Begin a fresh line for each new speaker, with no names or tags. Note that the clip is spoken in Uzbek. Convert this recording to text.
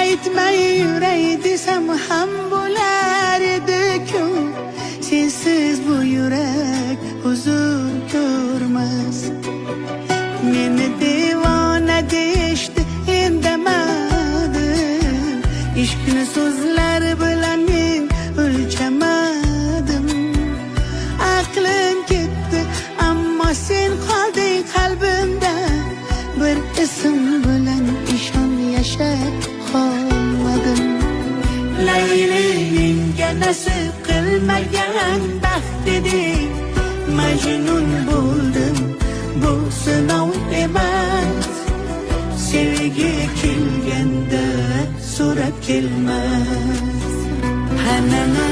aytmay yuray desam ham bo'lar edi-ku. Sensiz bu yurak huzur ko'rmas. Meni devona deyishdi, indamadim. Ishqni so'zlar bilan men o'lchamadim. Aqlim ketdi, ammo sen qolding qalbimda. Bir ism bilan ishon yashab qolmadim. Layli menga nasib qilmagan baxt eding. Majnun bo'ldim, bu sinov emas. Sevgi kelganda so'rab kelmas. Hanana